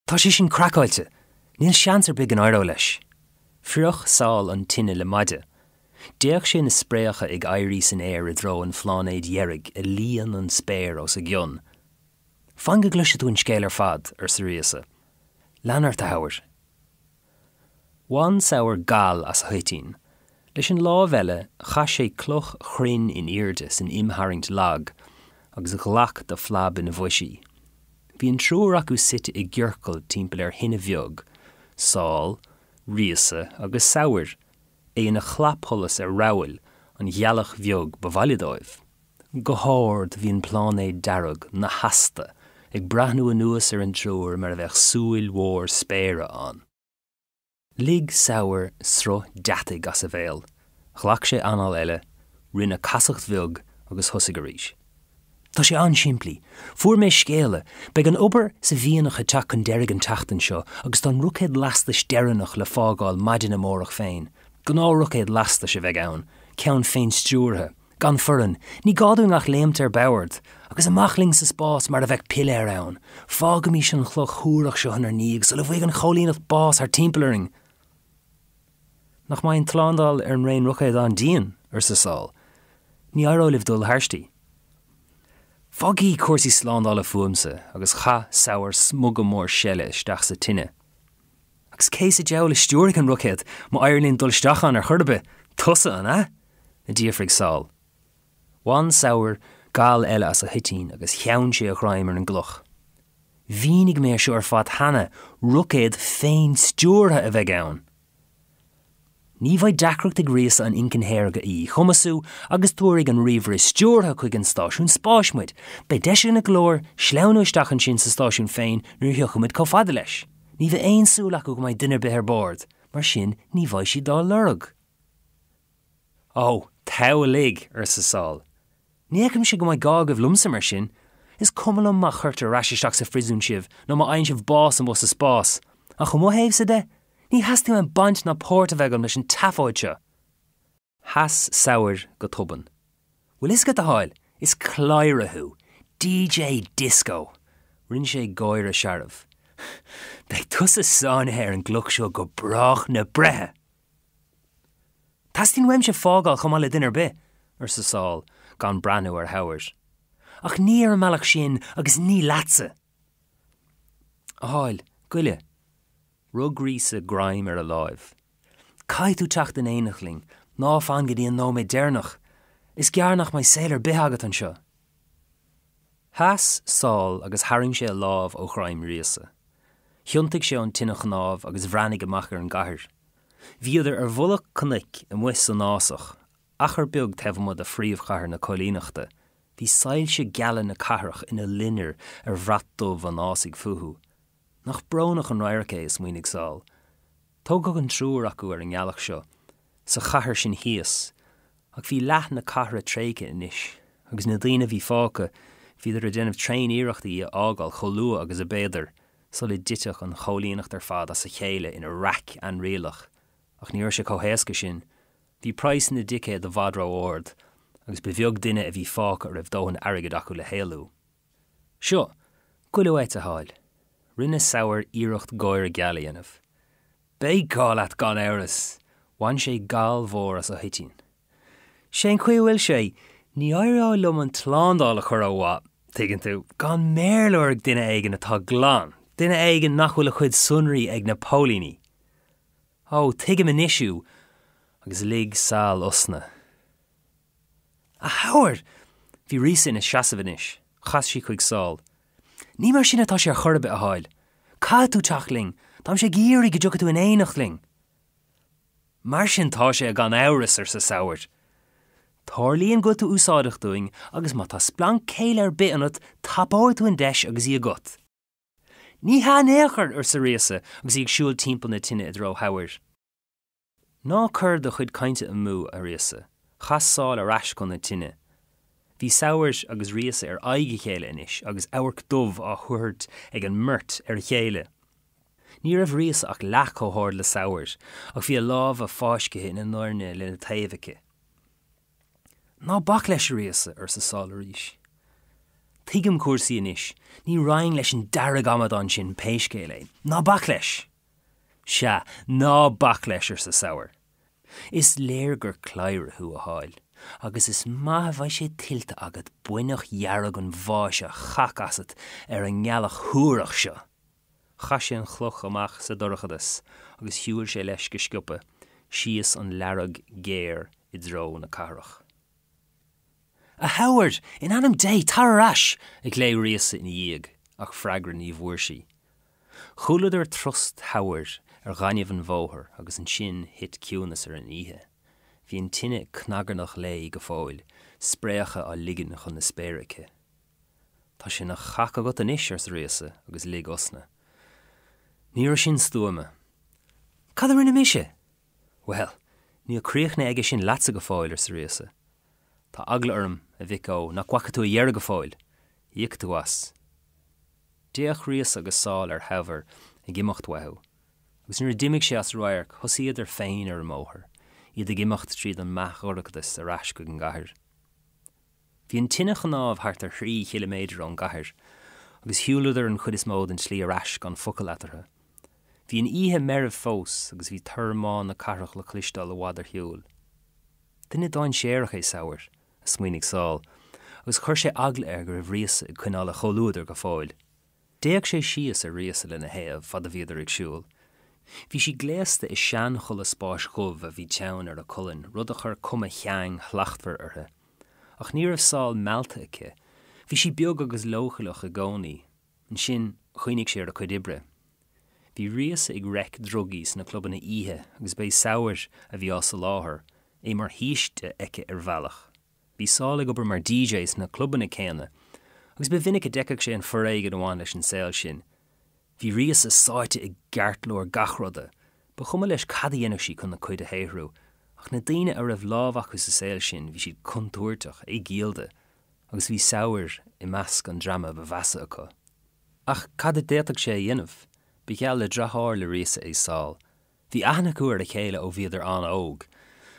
Tá sé sin cracáilte, níl seansar big an airó leis. Fioch sáil an Tine le maide. Déach sé na spréacha ag éirí san éir I dro an phlánéid dhearrig I líon an spéir os a gionn. Fan go gluise tú an scéal ar fad ar sa riasa. Leanart a hair. Bhain saoir gal as a chuitín. Leis an lá bheile chas sé cloch chrin in irde san imharingt lag, agus a ghlach de flab in a bhoisí. Bhí an trúr acu site I ggheorcail timpeall ar hinna bheog, sáil, riasa agus saoir, in a chlaptholas ar rabhail an ghealach bheog bhvalidóibh. Go háir bhí an plánéid darug na hasta ag brathnú anuas ar an trúr mar a bheith súil mhór spéire an. Lig saoir sro deataigh as a bhéal, chlach sé anall eile, rinne casacht bheog agus thosaigh arís. Tá sé an siimplí, fuair mé scéile, beag an obair sa bhíonach teach an deirg an teachtain seo agus don ruchéad lastais deireanach le fágáil maidin na mórach féin. Gan á ruchéad lastais a bheith ann, ceann féin stúrtha, gan forann, ní gádú ach léamt ar bauirt, agus amachling sa spás mar a bheith pile ar ann. Fágamí sin chloch chúrach seo an ar níag, so le bhaig an cholíonach bás ar timpplaring. Nach mai an tlándal ar an réon ruchéad an díon ar sa sáil, ní airólibh dul hairstí. Fágaí cuasaí slándal a fuamsa agus cha saoir smug mór seile isteach sa Tine. Agus céis a deall is stúrigh an ruchéad má airlíonn dul steachán ar churbe, tusa an a díafrigh sáil. Bhain saoir gal eile as a hitín agus cheann sé a chraim ar an gluch. Bhínig mé seo ar fad hana ruchéad féin stúrtha a bheith ann. Ní bhaid deacracht ag riasa an incin héirga chumasú agus túraigh an riomhar is stúrtha chuig an stáisiún spáismuid, be deise na glór sleanú istachan sin sa stáisiún féin nuair thiochamid có fada leis. Ní bheith éon súlach go mbeidh duine bith ar bord, mar sin ní bhaid si dá lurg. Ó, táil lig ar sa sáil. Níachim si go mbeidh gágah lumsa mar sin, is cumala má chuirtar raisisteach sa frisún sibh nó má aon sibh bás an bus sa spás. A chu mó héamh sa de? Ní hastíú an bant na pórta bheagam leis an taifeáid seo. Has saoir go tuban. Bhfuil is go a háil, is cláirethú, DJ Disco. Rinn sé gáir a searbh. Beidh tusa sáinithe ar an gluch seo go brach na brethe. Tastín weim sé fágáil chumá le duine be, ar sa sáil, gan breanú ar hair. Ach ní ar meach sin agus ní leatsa. A háil, goile. Rug rísa graim ar a láimh. Cai tú teacht an éanachling, ná fan go dtíon nó mé déirnach, is gearnach mai saoir bithe an seo. Has sáil agus haring sé a lámh ó chraim riasa. Thiontaigh sé an Tine chnámh agus bhreanig amach ar an gcathair. Bhí idir ar bhullach conic i muis san násach, ach ar beag taobhmud a phríomhchathair na cholíneachta. Bhí sail sé gealan na cathrach ina linnear ar bhreat dubh an ásaigh futhú. Nach bránach an raircé is muoinnig sáil. Tógad an trúr acu ar an ngealach seo, sa chathair sin híos, ach bhí leath na cathair tréige inis, agus na daoine bhí fáca, bhí idir a déanamh trein iireachtaí a ágáil cholua agus a béidir, so le diteach an cholíonacht ar fad as a chéile ina rac an rialach, ach níor sé cóhéasca sin, bhí price na dicé de bhadrá ord, agus bheag duine a bhí fáca ar dóhan airgad acu le héalú. Seo, cuileú éit a háil. Rinne saoir iireacht gáir a gealaíanamh. Bé gáil at gan éras, bhain sé gáil mhór as a hitín. Sé chuihfuil sé, ní airá lum an tlándal a chur óhá, tuigeann tú, gan méirleoir duine éigin atá glán, duine éigin nach bhfuil a chuid sunraí ag na pólíní. Ó, tuigim an isisiú, agus lig sáil osna. A háir, bhí rísa ina seasamhanis, chas sí chuig sáil. Ní mar sin atá sé ar churbe a háil. Cá tú teachling, tám sé géirí go dtugad tú in éanachling. Mar sin tá sé a gan áras ar sa saoir. Tarlíonn go tú úsáideach doing agus má tá splanc céile ar bit anat tapáid tú an deis agus í a gut. Ní há néachar ar sa riasa agus ag siúil timpeall na Tine i dro hair. Ná chur do chuid cainte an mú a riasa, chas sáil ar ais chun na Tine. Bhí saoirs agus riasa ar aige chéile inis agus áhar dubh á thuirt ag an mirt ar chéile. Ní raibh riasa ach leach ó háir le saoirs, ach bhí a lámh a fáiscithe ina náirne le na taobhaice. Ná bach leis riasa ar sa sáil arís. Tuigim cuasaí inis, ní raing leis an darrag amadan sin péiscéil é. Ná bach leis. Se, ná bach leis ar sa saoir. Is léir gur clóire a háil, agus is maith bhaid sé tiltte agad buineach dhearag an bháise chacasat ar an ngealach thuúrach seo. Cha sé an chluch amach sa dorchadas, agus hiúil sé leis go sciupa, síos an learag géir I dro na carach. A Howard, in anam day, tarrash, ag lé riasa in dhéag, ach fragran í bhuairsaí. Chúlad ar trust Howard ar ghaineh an bhóthar agus an sin hit ciúnas ar an ihe. Bhí an tine knagarnach lé go fáil, spréacha á liagan chun na spéirice. Tá sin na chacha agat an isis ar sa riasa agus lig osna. Níor sin stúama. Cad ar ina mise? Well, ní críoch na aige sin latsa go fáil ar sa riasa. Tá agla orm a bhicó nach cuacha tú a dhearg go fáil. Dhic tú as. Déach riasa agus sáil ar heabhar a gimocht wethú. Agus nuair dimig sé as roiarc, thosaíad ar féin ar an móthar. Iad a gimocht tríd an meach orachtas a rais go an gahir. Bhí an tine chanámh thart ar 3 kiloméadar an gahir, agus hiúlad ar an chud is mód an slí a rais gan focail atartha. Bhí an ihe meribh fós agus bhí turmáin na carach le clistal a bhádar hiúil. Duine dáin séireach é saoir, a smuoinnig sáil, agus chuir sé agla ar gur riasa ag chuineála choulúdar go fáil. Déag sé síos a riasa le na héamh fad a bhíidir ag siúil. Bhí si gléasta is sean chula spáis chumh a bhí teann ar a cullen, rud a chur cuma cheang hlachtmhar orthe. Ach ní raibh sáil melta aice. Bhí si beag agus lóchalach a gcónaí, an sin chuoinnig sé ar a chuid ibre. Bhí riasa ag rec drugís na clubanna ihe agus bé saoir a bhí as sa láthair, é mar híiste aice ar bhealach. Bhí sála go mar DJs na clubanna céanna, agus be vinnic a deiceh sé an Farraige Duibhe leis an saoil sin. Bhí riasa sáite ag geartlóir gachrodda, ba chuma leis cad a dhéanamh sí chun na chuid a héhrú, ach na daine a raibh lámhach sa saoil sin bhí siad contúirteach é gialda, agus bhí saoir I measc an drama ba bheasa acu. Ach cad a déiteach sé dhéanamh, bhí ceall le drathár le riasa é sáil. Bhí aithne cuair a chéile ó bhíidir an óg,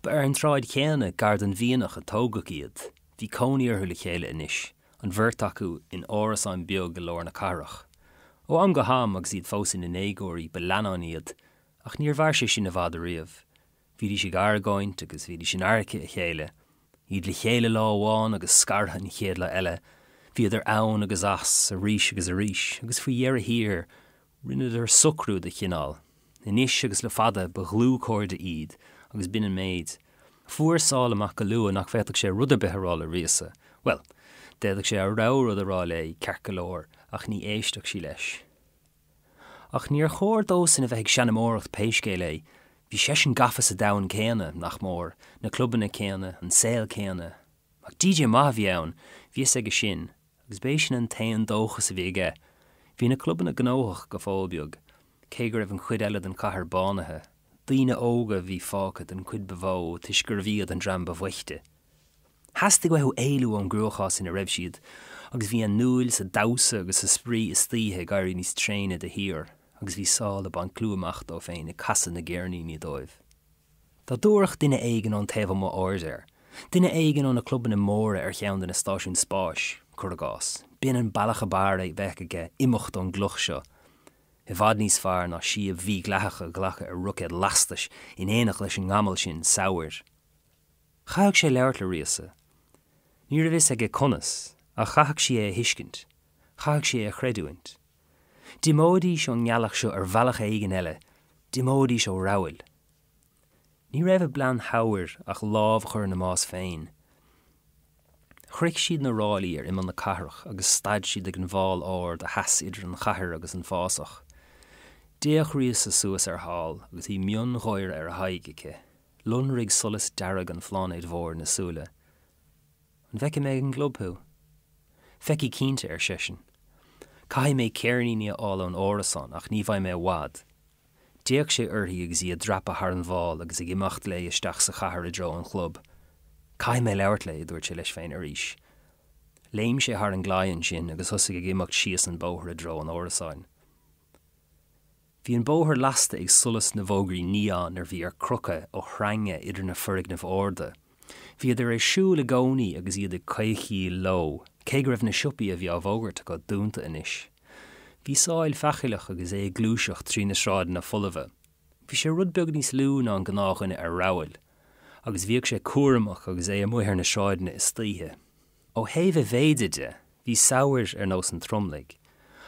ba ar an tráid chéanna gard an bhíonach a tógach iad, bhí cóníorthu le chéile inis, an bhirt acu in áras an beag go leor na carach. Ó am go ham agus iad fós in éigóirí be leanán iad, ach níor bhar sé sin a bhad a riamh. Bhí sin gargáint agus bhí sin airce a chéile. Iad le chéile láháin agus scartha in chéad le eile, bhí ar ann agus as, a ríis, agus faoi dhear a hir, rinne ar sucrú de chinál. Inis agus le fada ba glú cóirde iad, agus bin an méid. Fuair sála amach go luúa nach féach sé rud a betherála riasa. Well, déadach sé a rá rud a rá le cearcolóir, ach ní éisteach sí leis. Ach níor chóir dós in a bheith seanamóracht péiscéil é, bhí sé sin gafas a dain céanna nach mór, na clubanna céanna, an saoil céanna. Ach DJ maith bhí ann, bhí ag sin, agus bééis sin an taan dóchas a bhí aige. Bhí na clubanna gnóthach go fáilbeag, cé gur raibh an chuid eile den chathair bánathe. Daoine óga bhí fácad an chuid bhó, tuis gur bhíad an dram bhhaite. Hastig bheith éilú an grúchás in a raibh siad, agus bhí an núil sa dawsa agus sa sprí is títhe gairí níos tréine de hir, agus bhí sála ban clúamach dó féin I casa na géirní ní dóibh. Tá dúireach duine éigin an taobh má áir, duine éigin an na cluban na móra ar cheann na stáisiún spáis, chur gás, bin an bailach a bar ag bheith aige imimecht an gluch seo. I bhfad níos fearr ná siomh bhí ghlacha ghlacha ar rucéad lastais in éanach leis an ngamall sin saoir. Chaag sé leabhart le riasa. Ní raibh is ag conas, a chaach sé a hiiscint, chaag sé a chreidúint. Dimódí seo an ngealach seo ar bhealach éigin eile, dimódí seo ráil. Ní raibh blan hair ach lámh chur na más féin. Chric siad na rálaí ar imán na cathrach agus staid siad ag an bháil áir de heas idir an chathair agus an fásach. Déach rias sa suas ar hall agus í mion ghóir ar a haigeice, lunrig solas dearag an flánéid mhór na súla. An bheice méid an globthú. Feici cínte ar sesin. Cai mé céirní ní ála an órasán ach ní bhaid mé wad. Déach sé orthaí agus í a drapa thar an bháil agus ag imeacht le isteach sa chathair a dro an chlub. Cai mé leabhart le dúirt sé leis féin arís. Léamh sé thar an gláann sin agus thosaigh ag imeacht síos an bóthar a dro an órasáin. Bhí an bóthar lasta ag sulas na bhógraí níán ar bhí ar crucha ó chrange idir na furrignamh orda. Bhí idir é siúil a gcónaí agus iad a caiicí lo, Cé go raibh na siúpaí a bhí á bhógart go dúnta inis. Bhí sáil fechailech agus é glúiseach trí na sráid na fullabh. Bhí sé rud beag níos lú ná an gnáchaine ar ráil, agus bhíoh sé cuaramach agus é muothar na sráidna is títhe. Ó thaobh bhéideide, bhí saoir ar nós an tromlaigh,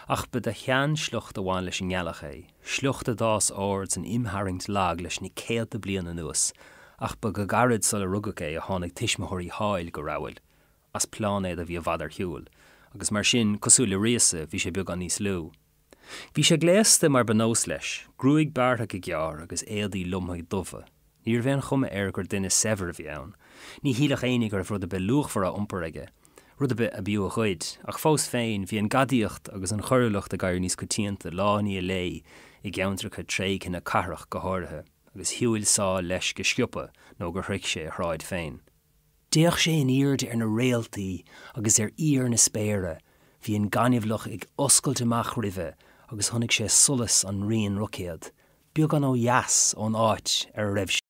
ach bud a chean Sliocht amháin leis an ngealach é, Sliochtadás ord an imthairint lag leis ní céalta bliana nuas, ach ba go garad sul a rugach é a tháinig tuismithirí háil go ráil, as plánéad a bhí a bhadar hiúil, agus mar sin cosúla riasa bhí sé beag an níos lú. Bhí sé gléasta mar banós leis, grúig beartha go gear agus éadaí lumthaigh dumha. Níor bhéan chuma gur duine sever bhí ann. Ní hílach énig ar rud a be luachhar a iompar aige, rud a be a bíú a chuid, ach fós féin bhí an gadíocht agus an chorlacht a gaiir níos go Tinte lání a lé I gceantracha tréig na carach go háirithe, agus hiúil sá leis go sciupa nó gur thric sé a thráid féin. Déach sé in iirde ar na réaltaí agus ar ír na spéire, hí an ganimhlach ag oscailt amach ribhe agus tháinig sé solas an rion rucéad, beag an ó heas ón áit ar raibh